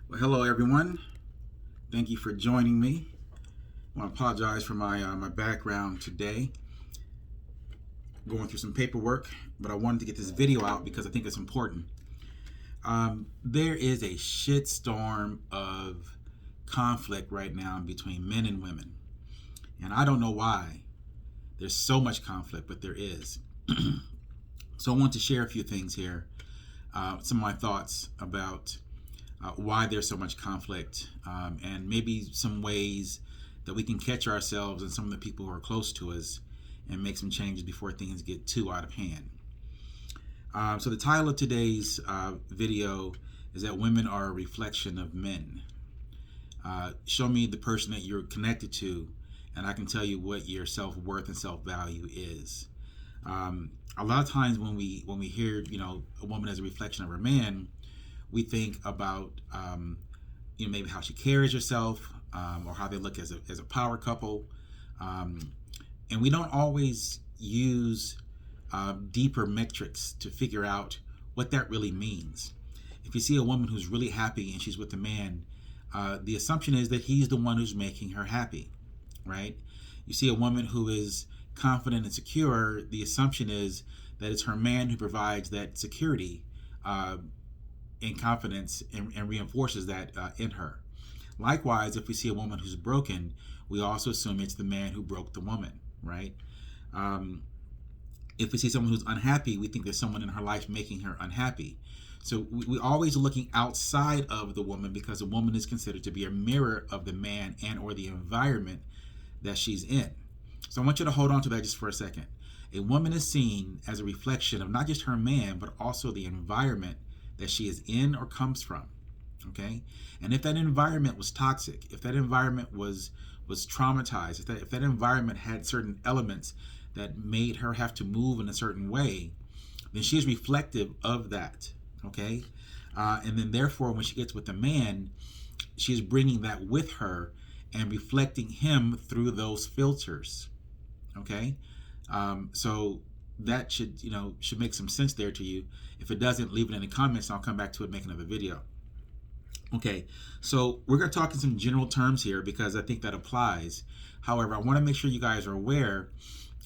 Well, hello everyone. Thank you for joining me. I want to apologize for my background today. Going through some paperwork, but I wanted to get this video out because I think it's important. There is a shitstorm of conflict right now between men and women, and I don't know why. There's so much conflict, but there is. So I want to share a few things here. Some of my thoughts about why there's so much conflict, and maybe some ways that we can catch ourselves and some of the people who are close to us and make some changes before things get too out of hand. So the title of today's video is that women are a reflection of men. Show me the person that you're connected to, and I can tell you what your self-worth and self-value is. A lot of times when we hear, a woman as a reflection of her man, we think about maybe how she carries herself, or how they look as a power couple, and we don't always use deeper metrics to figure out what that really means. If you see a woman who's really happy and she's with a man, the assumption is that he's the one who's making her happy, right? You see a woman who is confident and secure, the assumption is that it's her man who provides that security and confidence and reinforces that in her. Likewise, if we see a woman who's broken, we also assume it's the man who broke the woman, right? If we see someone who's unhappy, we think there's someone in her life making her unhappy. So we always looking outside of the woman because a woman is considered to be a mirror of the man and or the environment that she's in. So I want you to hold on to that just for a second. A woman is seen as a reflection of not just her man, but also the environment that she is in or comes from. Okay? And if that environment was toxic, if that environment was traumatized, if that environment had certain elements that made her have to move in a certain way, then she is reflective of that. Okay? And then therefore, when she gets with a man, she's bringing that with her and reflecting him through those filters. Okay? So that should make some sense there to you. If it doesn't, leave it in the comments and I'll come back to it and make another video. Okay, so we're going to talk in some general terms here because I think that applies. However, I want to make sure you guys are aware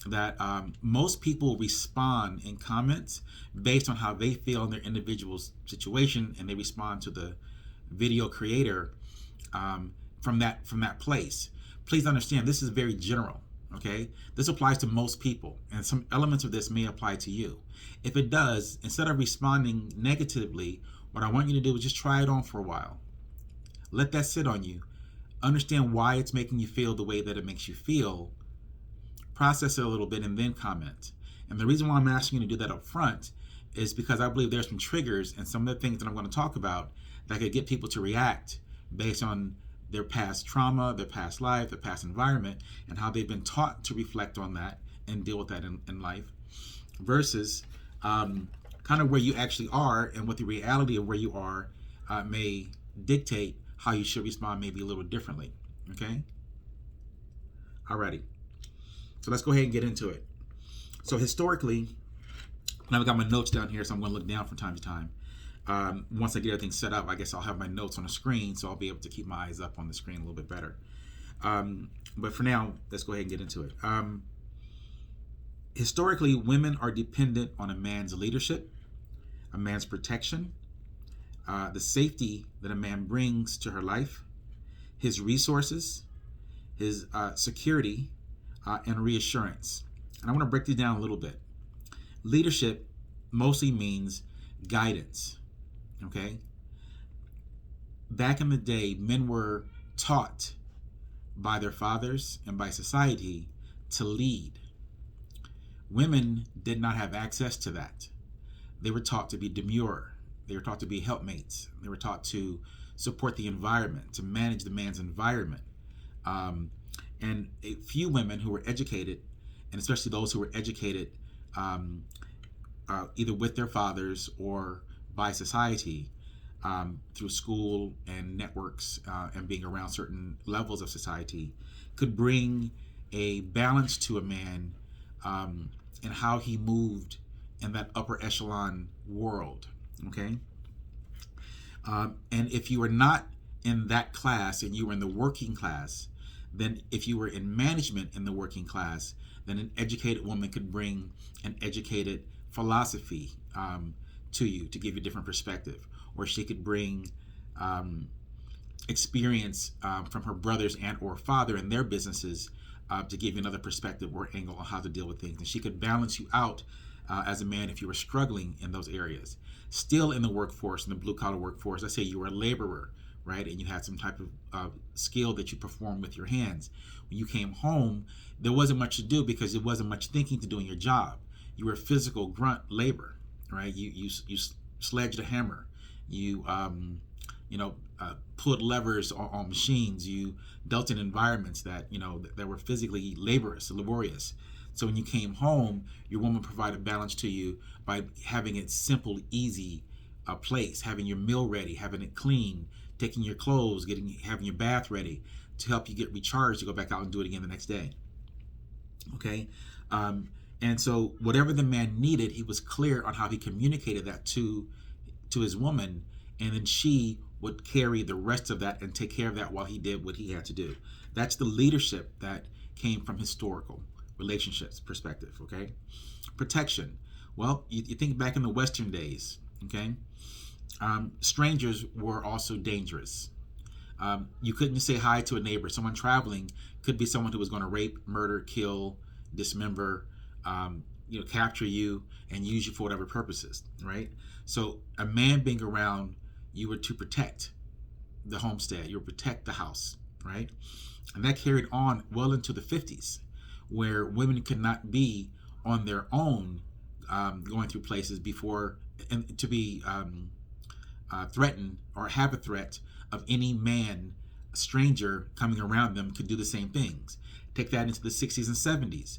that most people respond in comments based on how they feel in their individual situation, and they respond to the video creator from that place. Please understand, this is very general. Okay, this applies to most people, and some elements of this may apply to you. If it does, instead of responding negatively, what I want you to do is just try it on for a while. Let that sit on you. Understand why it's making you feel the way that it makes you feel. Process it a little bit and then comment. And the reason why I'm asking you to do that up front is because I believe there's some triggers and some of the things that I'm going to talk about that could get people to react based on their past trauma, their past life, their past environment, and how they've been taught to reflect on that and deal with that in life, versus kind of where you actually are and what the reality of where you are may dictate how you should respond maybe a little differently. Okay? Alrighty. So let's go ahead and get into it. So historically, and I've got my notes down here, so I'm going to look down from time to time. Once I get everything set up, I guess I'll have my notes on the screen, so I'll be able to keep my eyes up on the screen a little bit better. But for now, let's go ahead and get into it. Historically, women are dependent on a man's leadership, a man's protection, the safety that a man brings to her life, his resources, his security, and reassurance. And I want to break these down a little bit. Leadership mostly means guidance. Okay? Back in the day, men were taught by their fathers and by society to lead. Women did not have access to that. They were taught to be demure. They were taught to be helpmates. They were taught to support the environment, to manage the man's environment. And a few women who were educated, and especially those who were educated either with their fathers or by society, through school and networks and being around certain levels of society, could bring a balance to a man and how he moved in that upper echelon world. Okay, And if you were not in that class and you were in the working class, then if you were in management in the working class, then an educated woman could bring an educated philosophy to you to give you a different perspective. Or she could bring experience from her brothers and or father in their businesses to give you another perspective or angle on how to deal with things. And she could balance you out as a man if you were struggling in those areas. Still in the workforce, in the blue collar workforce, let's say you were a laborer, right? And you had some type of skill that you performed with your hands. When you came home, there wasn't much to do because there wasn't much thinking to do in your job. You were physical grunt labor, right? You sledged a hammer. You pulled levers on machines. You dealt in environments that that were physically laborious. So when you came home, your woman provided balance to you by having it simple, easy place, having your meal ready, having it clean, taking your clothes, having your bath ready to help you get recharged to go back out and do it again the next day. Okay. And so whatever the man needed, he was clear on how he communicated that to his woman, and then she would carry the rest of that and take care of that while he did what he had to do. That's the leadership that came from historical relationships perspective. Okay. Protection. Well, you think back in the Western days. Okay. Strangers were also dangerous. You couldn't say hi to a neighbor. Someone traveling could be someone who was going to rape, murder, kill, dismember, capture you and use you for whatever purposes, right? So a man being around, you were to protect the homestead, you were to protect the house, right? And that carried on well into the 50s, where women could not be on their own going through places before and to be threatened or have a threat of any man, a stranger coming around them could do the same things. Take that into the 60s and 70s.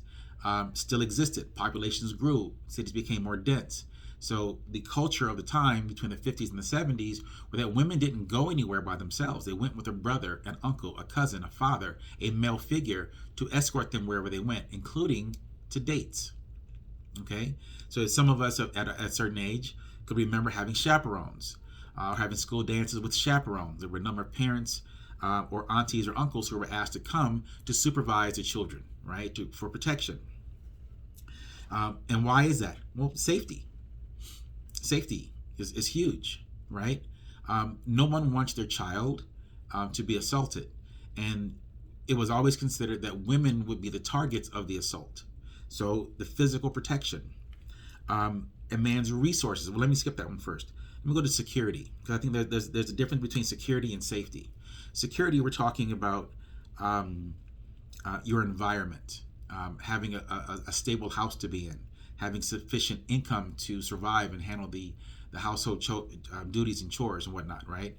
Still existed. Populations grew. Cities became more dense. So the culture of the time between the 50s and the 70s were that women didn't go anywhere by themselves. They went with a brother, an uncle, a cousin, a father, a male figure to escort them wherever they went, including to dates. Okay? So some of us at a certain age could remember having chaperones, having school dances with chaperones. There were a number of parents or aunties or uncles who were asked to come to supervise the children, right, for protection. And why is that? Well, safety. Safety is huge, right? No one wants their child to be assaulted. And it was always considered that women would be the targets of the assault. So the physical protection. A man's resources. Well, let me skip that one first. Let me go to security, because I think there's a difference between security and safety. Security, we're talking about your environment, having a stable house to be in, having sufficient income to survive and handle the household duties and chores and whatnot, right?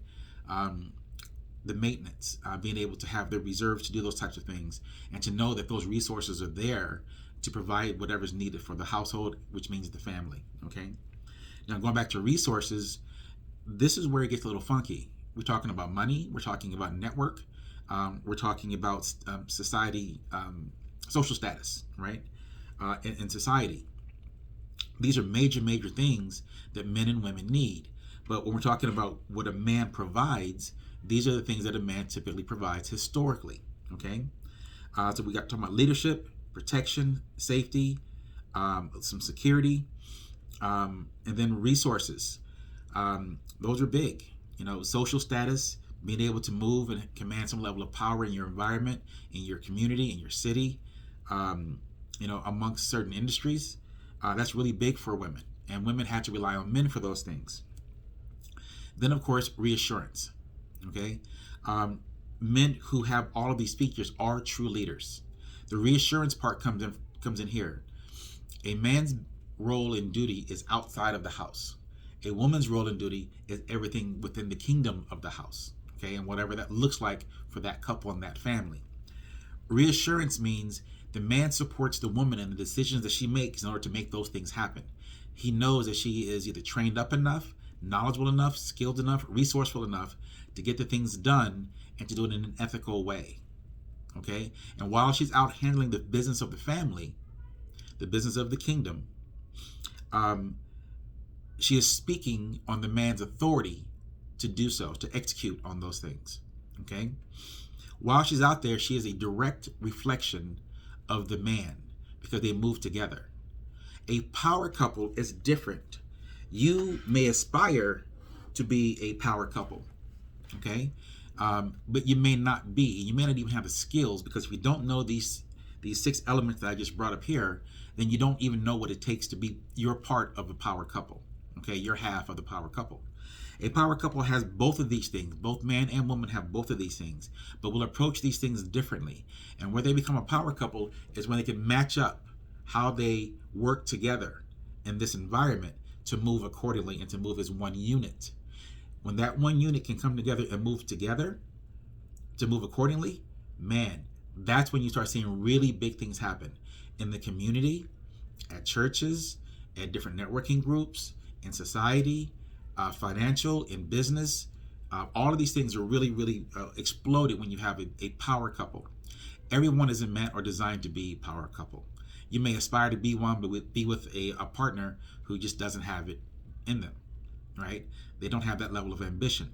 The maintenance, being able to have the reserves to do those types of things, and to know that those resources are there to provide whatever's needed for the household, which means the family, okay? Now, going back to resources, this is where it gets a little funky. We're talking about money, we're talking about network, we're talking about society, social status, right? In society. These are major things that men and women need. But when we're talking about what a man provides, these are the things that a man typically provides historically, okay? So we got talking about leadership, protection, safety, some security, and then resources. Those are big. Social status, being able to move and command some level of power in your environment, in your community, in your city, amongst certain industries. That's really big for women, and women had to rely on men for those things. Then, of course, reassurance. Okay, men who have all of these features are true leaders. The reassurance part comes in here. A man's role and duty is outside of the house. A woman's role and duty is everything within the kingdom of the house. Okay, and whatever that looks like for that couple and that family. Reassurance means the man supports the woman in the decisions that she makes in order to make those things happen. He knows that she is either trained up enough, knowledgeable enough, skilled enough, resourceful enough to get the things done and to do it in an ethical way. Okay? And while she's out handling the business of the family, the business of the kingdom, she is speaking on the man's authority to do so, to execute on those things. Okay? While she's out there, she is a direct reflection of the man because they move together. A power couple is different. You may aspire to be a power couple, okay? But you may not be. You may not even have the skills, because if you don't know these 6 elements that I just brought up here, then you don't even know what it takes to be your part of a power couple, okay? You're half of the power couple. A power couple has both of these things. Both man and woman have both of these things, but will approach these things differently. And where they become a power couple is when they can match up how they work together in this environment to move accordingly and to move as one unit. When that one unit can come together and move together to move accordingly, man, that's when you start seeing really big things happen in the community, at churches, at different networking groups, in society, financial, in business. All of these things are really exploded when you have a power couple. Everyone isn't meant or designed to be a power couple. You may aspire to be one, but be with a partner who just doesn't have it in them, right? They don't have that level of ambition.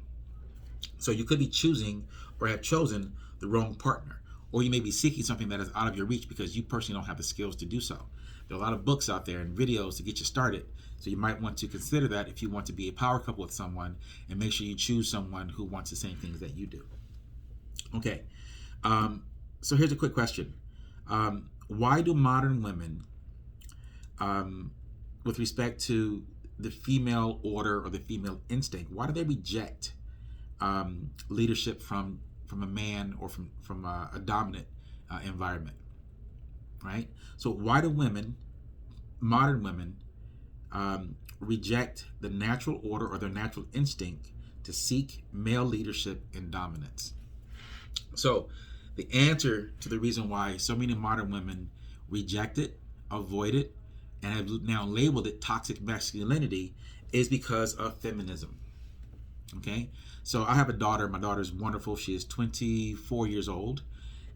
So you could be choosing or have chosen the wrong partner, or you may be seeking something that is out of your reach because you personally don't have the skills to do so. There are a lot of books out there and videos to get you started, so you might want to consider that if you want to be a power couple with someone, and make sure you choose someone who wants the same things that you do. Okay, so here's a quick question. Why do modern women, with respect to the female order or the female instinct, why do they reject leadership from a man or from a dominant environment, right? So why do modern women, reject the natural order or their natural instinct to seek male leadership and dominance? So the answer to the reason why so many modern women reject it, avoid it, and have now labeled it toxic masculinity is because of feminism. Okay, so I have a daughter. My daughter's wonderful. She is 24 years old,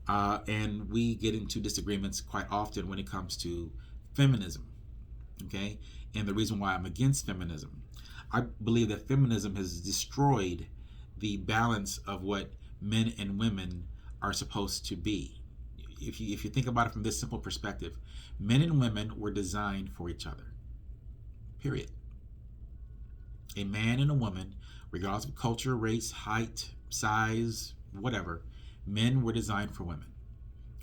and we get into disagreements quite often when it comes to feminism. Okay, and the reason why I'm against feminism, I believe that feminism has destroyed the balance of what men and women are supposed to be. If you think about it from this simple perspective, men and women were designed for each other. Period. A man and a woman, regardless of culture, race, height, size, whatever, men were designed for women.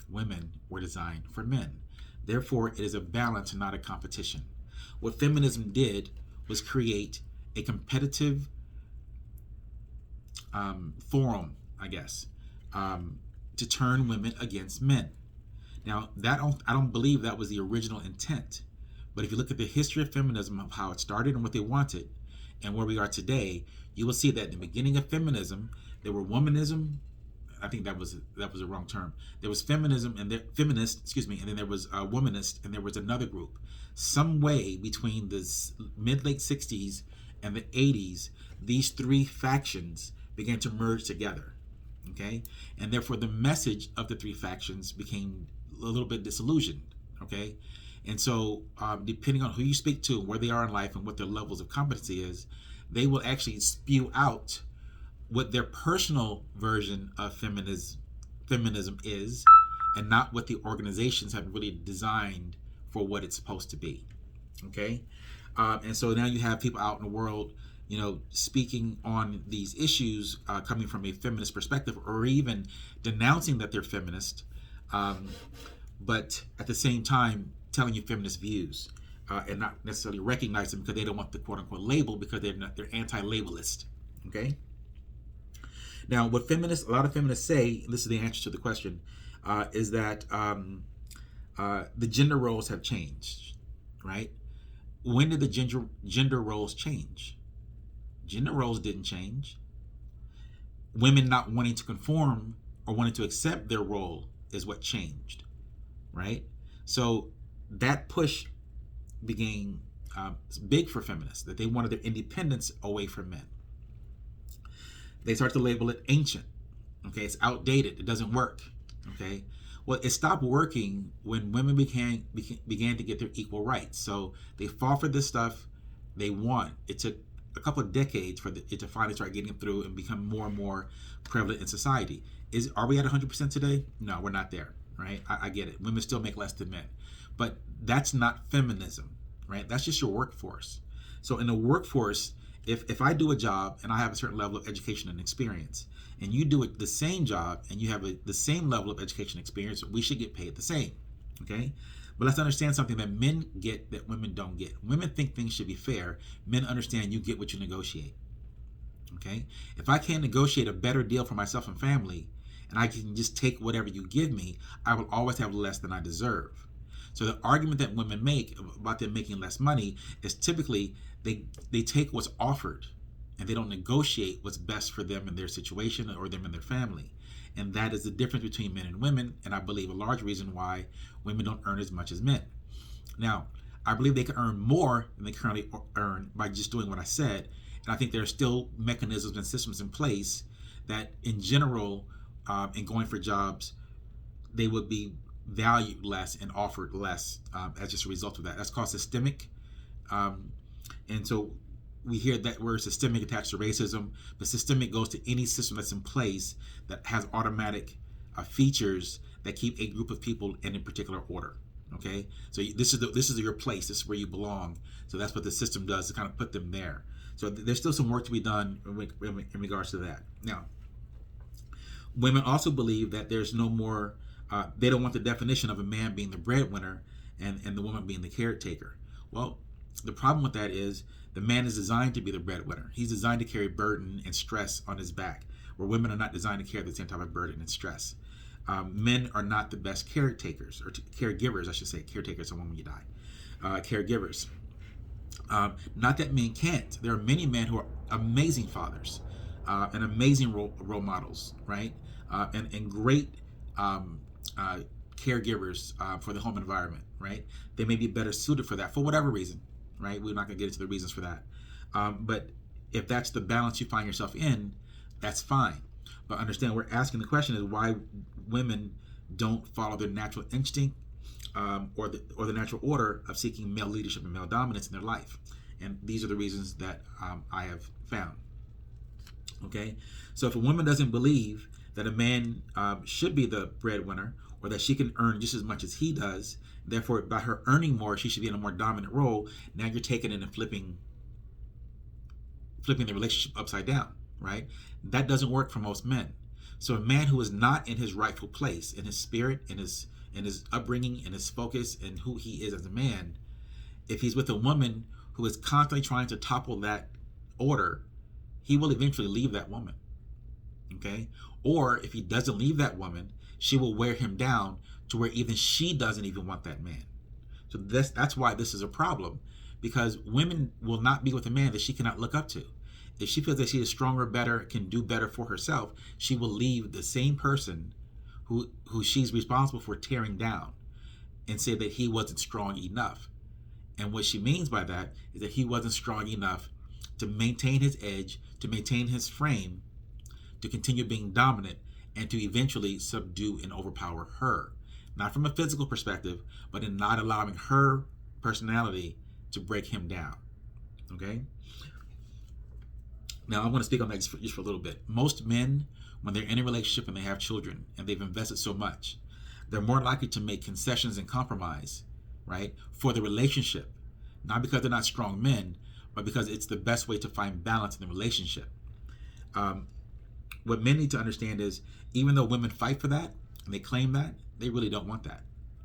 Women were designed for men. Therefore, it is a balance and not a competition. What feminism did was create a competitive forum, I guess, to turn women against men. Now, I don't believe that was the original intent. But if you look at the history of feminism, of how it started and what they wanted, and where we are today, you will see that in the beginning of feminism, there were womanism. I think that was a wrong term. There was feminism and feminist, and then there was womanist, and there was another group. Some way between the mid-late 60s and the 80s, these 3 factions began to merge together. Okay, and therefore the message of the 3 factions became a little bit disillusioned. Okay, and so depending on who you speak to, where they are in life, and what their levels of competency is, they will actually spew out what their personal version of feminism is, and not what the organizations have really designed for what it's supposed to be. Okay, and so now you have people out in the world, speaking on these issues, coming from a feminist perspective, or even denouncing that they're feminist, but at the same time telling you feminist views, and not necessarily recognize them because they don't want the quote-unquote label, because they're anti-labelist. Okay. Now, what a lot of feminists say, and this is the answer to the question, is that the gender roles have changed, right? When did the gender roles change? Gender roles didn't change. Women not wanting to conform or wanting to accept their role is what changed, right? So that push became big for feminists, that they wanted their independence away from men. They start to label it ancient. Okay, it's outdated. It doesn't work. Okay, well, it stopped working when women began to get their equal rights. So they fought for this stuff. They won. It took a couple of decades for it to finally start getting through and become more and more prevalent in society. Are we at 100% today? No, we're not there, right? I get it. Women still make less than men, but that's not feminism, right? That's just your workforce. So in the workforce, if I do a job and I have a certain level of education and experience, and you do the same job and you have the same level of education and experience, we should get paid the same, okay? But let's understand something that men get that women don't get. Women think things should be fair. Men understand you get what you negotiate. Okay? If I can't negotiate a better deal for myself and family, and I can just take whatever you give me, I will always have less than I deserve. So the argument that women make about them making less money is typically they take what's offered and they don't negotiate what's best for them in their situation or them and their family. And that is the difference between men and women, and I believe a large reason why women don't earn as much as men. Now, I believe they can earn more than they currently earn by just doing what I said, and I think there are still mechanisms and systems in place that, in general, in going for jobs, they would be valued less and offered less as just a result of that. That's called systemic. And so we hear that word systemic attached to racism, but systemic goes to any system that's in place that has automatic features that keep a group of people in a particular order. Okay, so this is your place. This is where you belong. So that's what the system does to kind of put them there. So there's still some work to be done in regards to that. Now, women also believe that there's no more. They don't want the definition of a man being the breadwinner and the woman being the caretaker. Well, the problem with that is the man is designed to be the breadwinner. He's designed to carry burden and stress on his back, where women are not designed to carry the same type of burden and stress. Men are not the best caretakers, or caregivers, I should say. Caretakers are when you die. Caregivers. Not that men can't. There are many men who are amazing fathers and amazing role models, right? And great caregivers for the home environment, right? They may be better suited for that for whatever reason, right? We're not going to get into the reasons for that. But if that's the balance you find yourself in, that's fine. But understand, we're asking the question is why women don't follow their natural instinct or the natural order of seeking male leadership and male dominance in their life. And these are the reasons that I have found. Okay, so if a woman doesn't believe that a man should be the breadwinner or that she can earn just as much as he does, therefore by her earning more, she should be in a more dominant role, now you're taking it and flipping the relationship upside down, right? That doesn't work for most men. So a man who is not in his rightful place, in his spirit, in his upbringing, in his focus, and who he is as a man, if he's with a woman who is constantly trying to topple that order, he will eventually leave that woman. Okay? Or if he doesn't leave that woman, she will wear him down to where even she doesn't even want that man. So that's why this is a problem, because women will not be with a man that she cannot look up to. If she feels that she is stronger, better, can do better for herself, she will leave the same person who she's responsible for tearing down and say that he wasn't strong enough. And what she means by that is that he wasn't strong enough to maintain his edge, to maintain his frame, to continue being dominant, and to eventually subdue and overpower her. Not from a physical perspective, but in not allowing her personality to break him down. Okay? Now, I want to speak on that just for a little bit. Most men, when they're in a relationship and they have children and they've invested so much, they're more likely to make concessions and compromise, right, for the relationship. Not because they're not strong men, but because it's the best way to find balance in the relationship. What men need to understand is, even though women fight for that and they claim that, they really don't want that.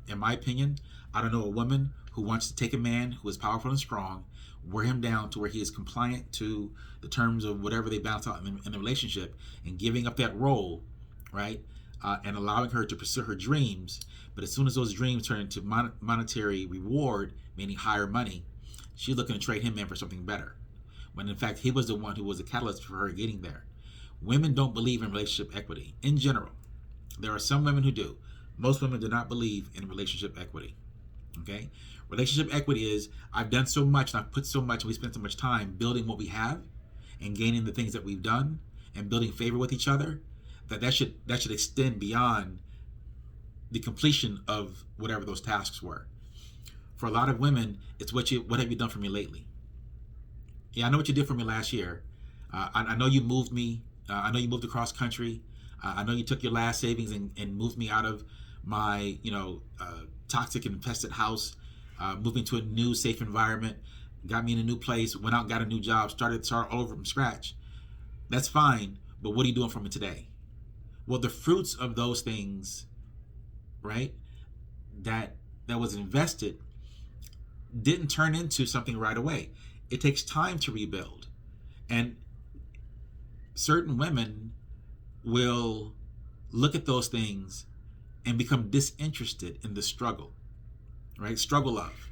In my opinion, I don't know a woman who wants to take a man who is powerful and strong, wear him down to where he is compliant to the terms of whatever they balance out in the relationship, and giving up that role, right, and allowing her to pursue her dreams. But as soon as those dreams turn into monetary reward, meaning higher money, she's looking to trade him in for something better, when in fact he was the one who was a catalyst for her getting there. Women don't believe in relationship equity in general. There are some women who do. Most women do not believe in relationship equity. Okay? Relationship equity is, I've done so much and I've put so much and we spent so much time building what we have and gaining the things that we've done and building favor with each other, that should extend beyond the completion of whatever those tasks were. For a lot of women, it's what have you done for me lately? Yeah, I know what you did for me last year. I know you moved me. I know you moved across country. I know you took your last savings and moved me out of my, toxic and infested house, moved me to a new safe environment, got me in a new place, went out and got a new job, started all over from scratch. That's fine, but what are you doing for me today? Well, the fruits of those things, right, that was invested didn't turn into something right away. It takes time to rebuild. And certain women will look at those things and become disinterested in the struggle, right? Struggle love.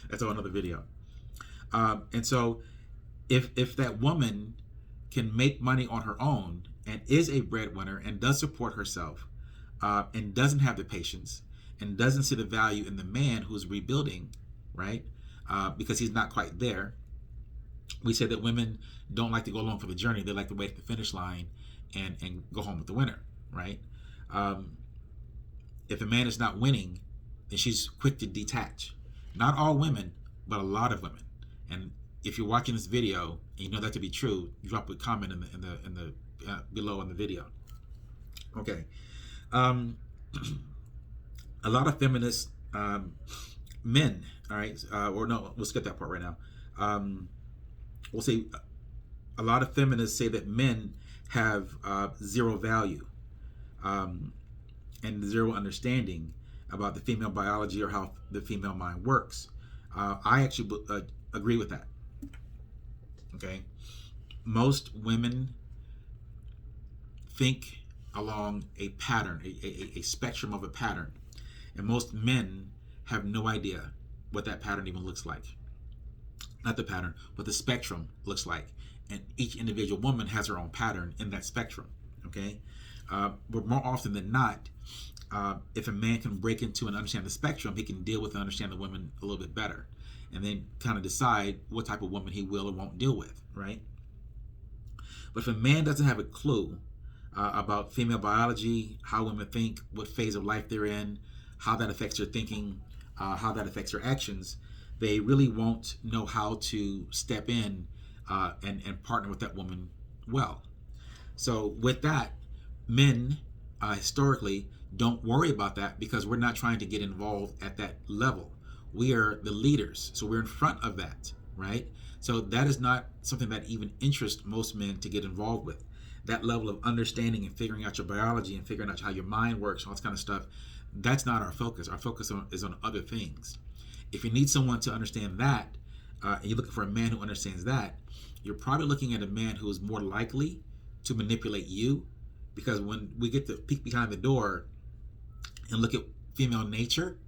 That's another video. And so if that woman can make money on her own and is a breadwinner and does support herself, and doesn't have the patience and doesn't see the value in the man who's rebuilding, right? Because he's not quite there. We say that women don't like to go along for the journey. They like to wait at the finish line and go home with the winner, right? If a man is not winning, then she's quick to detach. Not all women, but a lot of women. And if you're watching this video and you know that to be true, drop a comment in the below in the video. Okay. A lot of feminist men, all right, or no, we'll skip that part right now. We'll say a lot of feminists say that men have zero value and zero understanding about the female biology or how the female mind works. I actually agree with that. Okay, most women think along a pattern, a spectrum of a pattern, and most men have no idea what that pattern even looks like. Not the pattern, but the spectrum looks like, and each individual woman has her own pattern in that spectrum. Okay, but more often than not, if a man can break into and understand the spectrum, he can deal with and understand the woman a little bit better, and then kind of decide what type of woman he will or won't deal with, right? But if a man doesn't have a clue about female biology, how women think, what phase of life they're in, how that affects their thinking, how that affects their actions, they really won't know how to step in and partner with that woman well. So with that, men historically don't worry about that because we're not trying to get involved at that level. We are the leaders, so we're in front of that, right? So that is not something that even interests most men to get involved with. That level of understanding and figuring out your biology and figuring out how your mind works, all this kind of stuff, that's not our focus. Our focus is on other things. If you need someone to understand that, and you're looking for a man who understands that, you're probably looking at a man who is more likely to manipulate you, because when we get to peek behind the door and look at female nature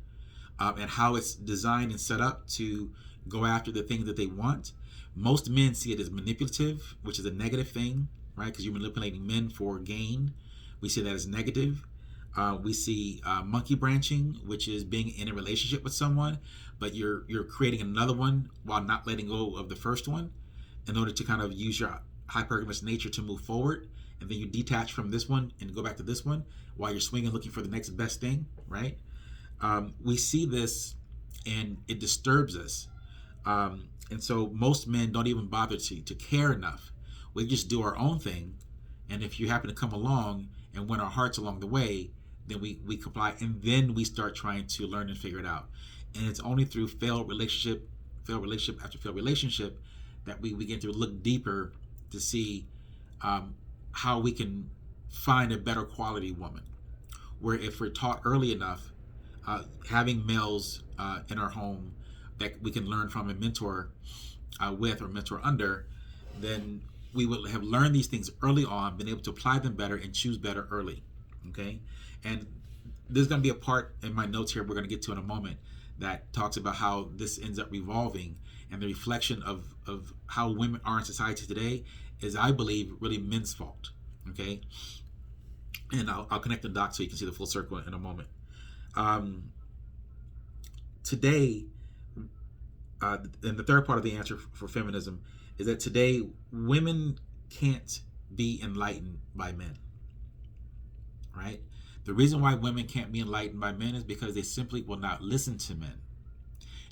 and how it's designed and set up to go after the things that they want, most men see it as manipulative, which is a negative thing, right? Because you're manipulating men for gain. We see that as negative. We see monkey branching, which is being in a relationship with someone, but you're creating another one while not letting go of the first one in order to kind of use your hypergamous nature to move forward. And then you detach from this one and go back to this one while you're swinging looking for the next best thing, right? We see this and it disturbs us. And so most men don't even bother to care enough. We just do our own thing. And if you happen to come along and win our hearts along the way, then we comply, and then we start trying to learn and figure it out. And it's only through failed relationship after failed relationship that we begin to look deeper to see how we can find a better quality woman. Where if we're taught early enough, having males in our home that we can learn from and mentor with or mentor under, then we will have learned these things early on, been able to apply them better and choose better early. Okay, and there's going to be a part in my notes here we're going to get to in a moment that talks about how this ends up revolving, and the reflection of how women are in society today is, I believe, really men's fault. Okay, and I'll connect the dots so you can see the full circle in a moment. Today, and the third part of the answer for feminism is that today women can't be enlightened by men. Right? The reason why women can't be enlightened by men is because they simply will not listen to men.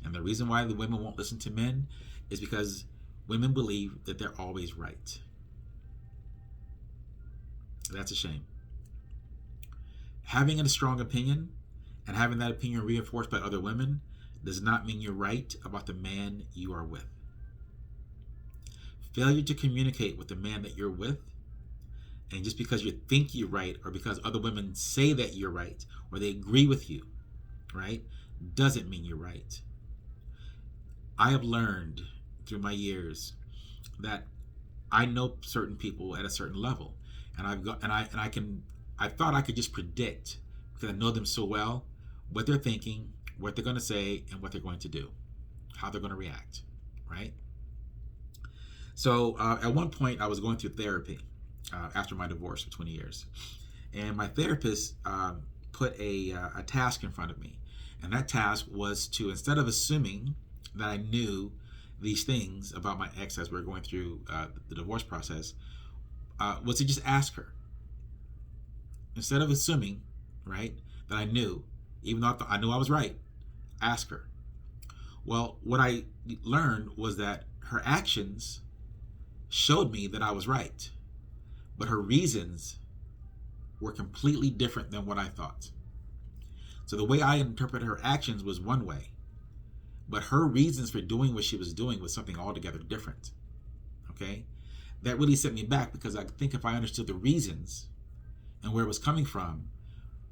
And the reason why the women won't listen to men is because Women believe that they're always right. That's a shame. Having a strong opinion and having that opinion reinforced by other women does not mean you're right about the man you are with. Failure to communicate with the man that you're with, and just because you think you're right or because other women say that you're right or they agree with you, right, doesn't mean you're right. I have learned through my years that I know certain people at a certain level, and I thought I could just predict, because I know them so well, what they're thinking, what they're going to say, and what they're going to do, how they're going to react, right? So at one point, I was going through therapy after my divorce for 20 years, and my therapist put a task in front of me, and that task was to, instead of assuming that I knew these things about my ex as we were going through the divorce process, was to just ask her. Instead of assuming, right, that I knew, even though I knew I was right, ask her. Well, what I learned was that her actions showed me that I was right, but her reasons were completely different than what I thought. So the way I interpreted her actions was one way, but her reasons for doing what she was doing was something altogether different. Okay? That really set me back, because I think if I understood the reasons and where it was coming from,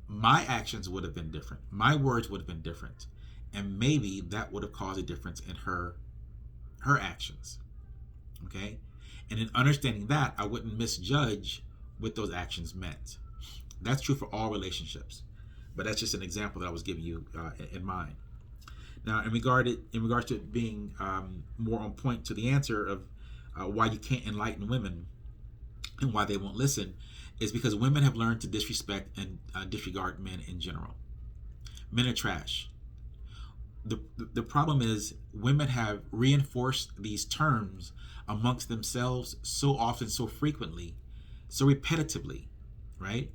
my actions would have been different. My words would have been different. And maybe that would have caused a difference in her actions. Okay? And in understanding that, I wouldn't misjudge what those actions meant. That's true for all relationships. But that's just an example that I was giving you in mind. Now, in regards to it being more on point to the answer of why you can't enlighten women and why they won't listen, is because women have learned to disrespect and disregard men in general. Men are trash. The problem is women have reinforced these terms amongst themselves so often, so frequently, so repetitively, right,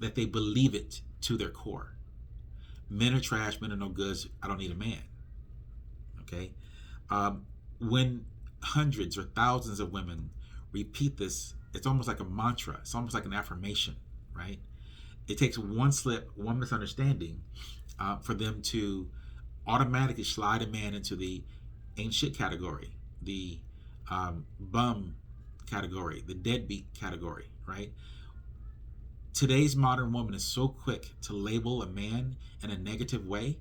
that they believe it to their core. Men are trash, men are no goods, I don't need a man. Okay? When hundreds or thousands of women repeat this, it's almost like a mantra. It's almost like an affirmation, right? It takes one slip, one misunderstanding for them to automatically slide a man into the ain't shit category, the bum category, the deadbeat category, right? Today's modern woman is so quick to label a man in a negative way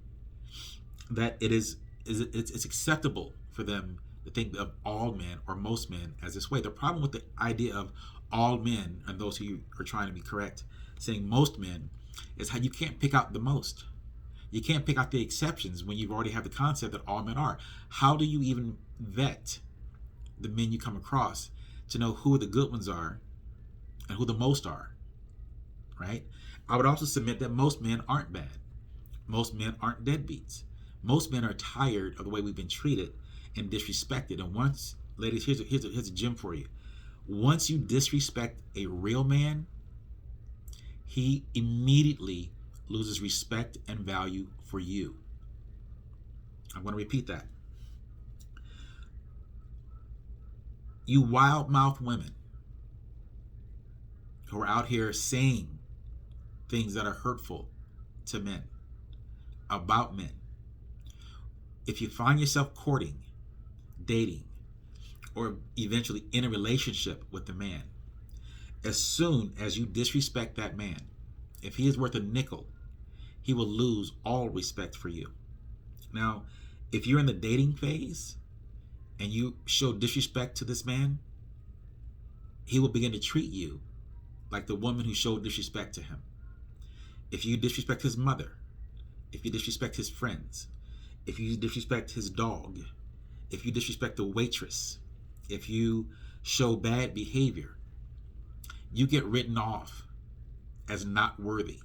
that it's acceptable for them to think of all men or most men as this way. The problem with the idea of all men, and those who are trying to be correct, saying most men, is how you can't pick out the most. You can't pick out the exceptions when you've already have the concept that all men are. How do you even vet the men you come across to know who the good ones are and who the most are? Right? I would also submit that most men aren't bad. Most men aren't deadbeats. Most men are tired of the way we've been treated and disrespected. And once, ladies, here's a gem for you. Once you disrespect a real man, he immediately loses respect and value for you. I'm going to repeat that. You wild-mouthed women who are out here saying things that are hurtful to men, about men. If you find yourself courting, dating, or eventually in a relationship with the man, as soon as you disrespect that man, if he is worth a nickel, he will lose all respect for you. Now, if you're in the dating phase and you show disrespect to this man, he will begin to treat you like the woman who showed disrespect to him. If you disrespect his mother, if you disrespect his friends, if you disrespect his dog, if you disrespect the waitress, if you show bad behavior, you get written off as not worthy.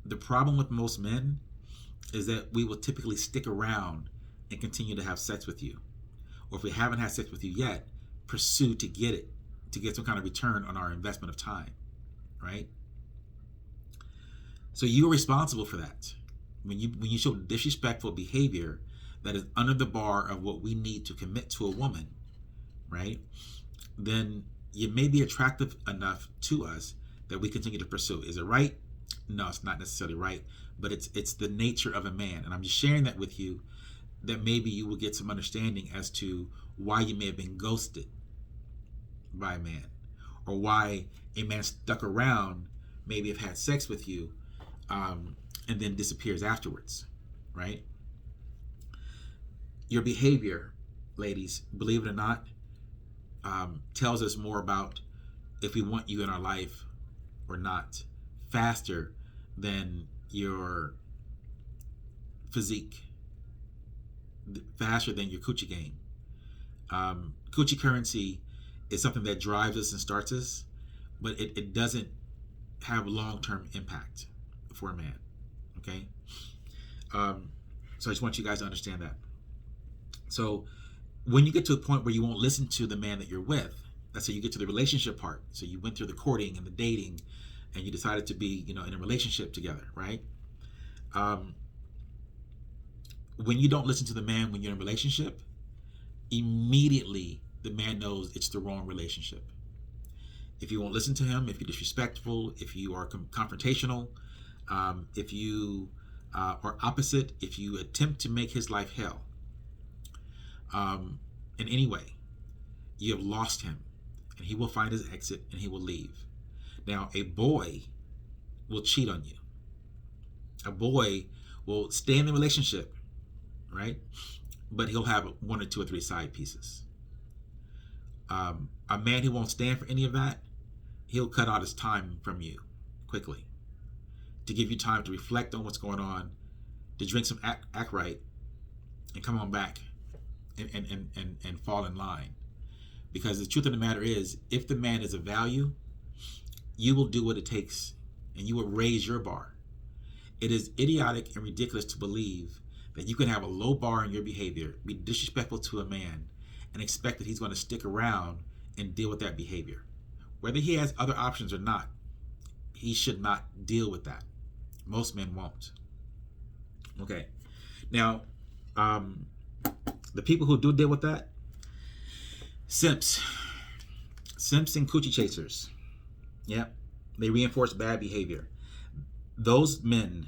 The problem with most men is that we will typically stick around and continue to have sex with you. Or if we haven't had sex with you yet, pursue to get it, to get some kind of return on our investment of time, right? So you're responsible for that. When you show disrespectful behavior, that is under the bar of what we need to commit to a woman, right, then you may be attractive enough to us that we continue to pursue. Is it right? No, it's not necessarily right, but it's the nature of a man. And I'm just sharing that with you, that maybe you will get some understanding as to why you may have been ghosted by a man, or why a man stuck around, maybe have had sex with you, and then disappears afterwards, right? Your behavior, ladies, believe it or not, tells us more about if we want you in our life or not, faster than your physique, faster than your coochie game. Coochie currency is something that drives us and starts us, but it doesn't have long-term impact for a man, okay? So I just want you guys to understand that. So when you get to a point where you won't listen to the man that you're with, let's say you get to the relationship part, so you went through the courting and the dating, and you decided to be, in a relationship together, right? When you don't listen to the man when you're in a relationship, immediately the man knows it's the wrong relationship. If you won't listen to him, if you're disrespectful, if you are confrontational, if you are opposite, if you attempt to make his life hell, in any way, you have lost him, and he will find his exit and he will leave. Now, a boy will cheat on you. A boy will stay in the relationship, right? But he'll have one or two or three side pieces. A man who won't stand for any of that, he'll cut out his time from you quickly to give you time to reflect on what's going on, to drink some act right, and come on back and fall in line. Because the truth of the matter is, if the man is of value, you will do what it takes, and you will raise your bar. It is idiotic and ridiculous to believe that you can have a low bar in your behavior, be disrespectful to a man, and expect that he's going to stick around and deal with that behavior. Whether he has other options or not, he should not deal with that. Most men won't. Okay. Now, the people who do deal with that, simps and coochie chasers. Yeah, they reinforce bad behavior. Those men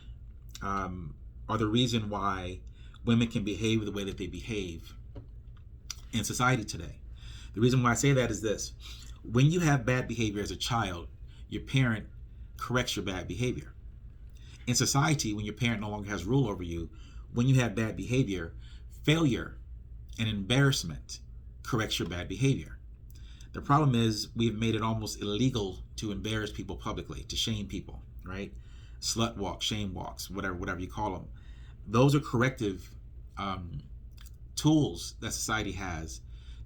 are the reason why women can behave the way that they behave in society today. The reason why I say that is this: when you have bad behavior as a child, your parent corrects your bad behavior. In society, when your parent no longer has rule over you, when you have bad behavior, failure and embarrassment corrects your bad behavior. The problem is we've made it almost illegal to embarrass people publicly, to shame people, right? Slut walk, shame walks, whatever you call them. Those are corrective tools that society has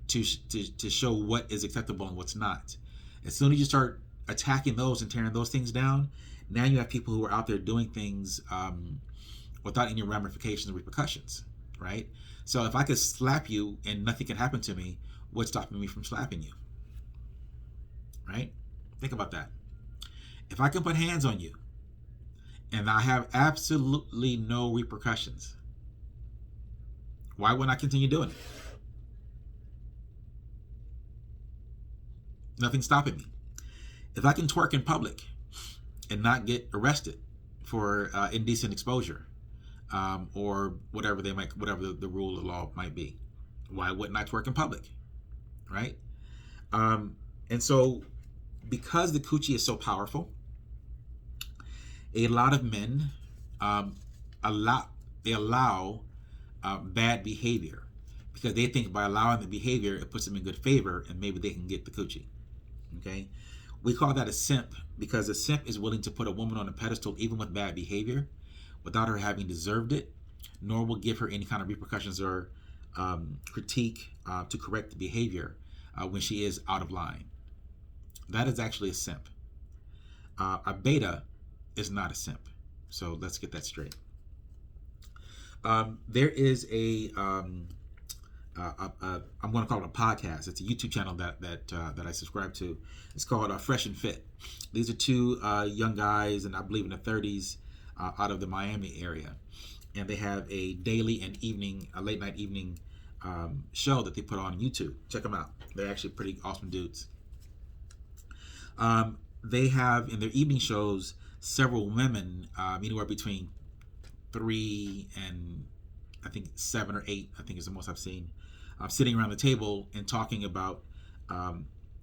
to show what is acceptable and what's not. As soon as you start attacking those and tearing those things down, now you have people who are out there doing things without any ramifications and repercussions, right? So if I could slap you and nothing can happen to me, what's stopping me from slapping you? Right? Think about that. If I can put hands on you and I have absolutely no repercussions, why wouldn't I continue doing it? Nothing's stopping me. If I can twerk in public and not get arrested for indecent exposure, or whatever the rule of law might be, why wouldn't I twerk in public? Right? And so, because the coochie is so powerful, a lot of men allow bad behavior, because they think by allowing the behavior it puts them in good favor and maybe they can get the coochie. Okay, we call that a simp, because a simp is willing to put a woman on a pedestal even with bad behavior without her having deserved it, nor will give her any kind of repercussions or critique to correct the behavior when she is out of line. That is actually a simp. A beta is not a simp. So let's get that straight. There is I'm going to call it a podcast. It's a YouTube channel that I subscribe to. It's called Fresh and Fit. These are two young guys, and I believe in their 30s, out of the Miami area. and they have a daily and evening, a late night evening show that they put on YouTube. Check them out. They're actually pretty awesome dudes. They have in their evening shows several women, anywhere between 3 and I think 7 or 8, I think is the most I've seen, sitting around the table and talking about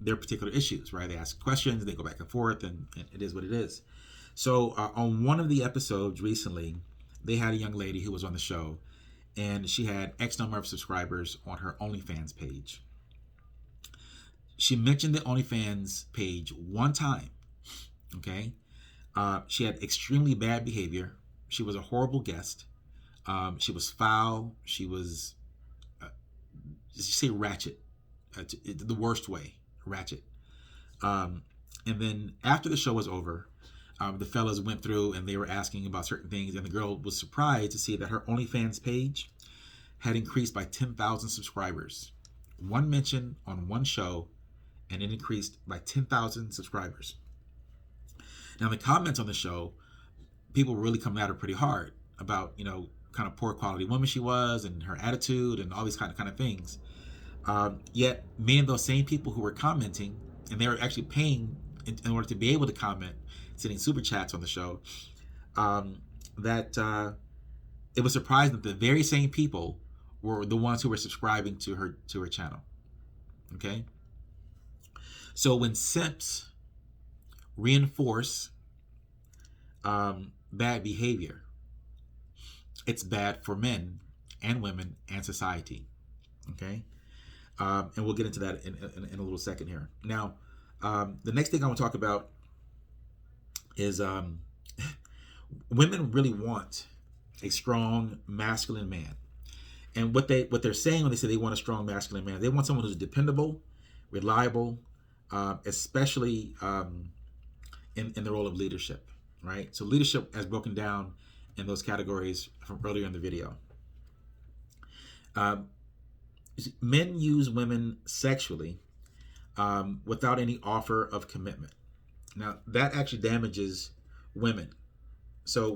their particular issues, right? They ask questions, they go back and forth, and it is what it is. So on one of the episodes recently, they had a young lady who was on the show, and she had X number of subscribers on her OnlyFans page. She mentioned the OnlyFans page one time, okay? She had extremely bad behavior. She was a horrible guest. She was foul. She was, just say ratchet, the worst way, ratchet. And then after the show was over, the fellas went through and they were asking about certain things, and the girl was surprised to see that her OnlyFans page had increased by 10,000 subscribers. One mention on one show, and it increased by 10,000 subscribers. Now, the comments on the show, people were really coming at her pretty hard about, kind of poor quality woman she was and her attitude and all these kind of things. Yet many of those same people who were commenting, and they were actually paying in order to be able to comment, sending super chats on the show, that it was surprising that the very same people were the ones who were subscribing to her channel. Okay, so when simps reinforce bad behavior, it's bad for men and women and society. Okay, and we'll get into that in a little second here. Now, the next thing I want to talk about is women really want a strong masculine man. And what they're saying when they say they want a strong masculine man, they want someone who's dependable, reliable, especially in the role of leadership, right? So leadership has broken down in those categories from earlier in the video. Men use women sexually without any offer of commitment. Now, that actually damages women. So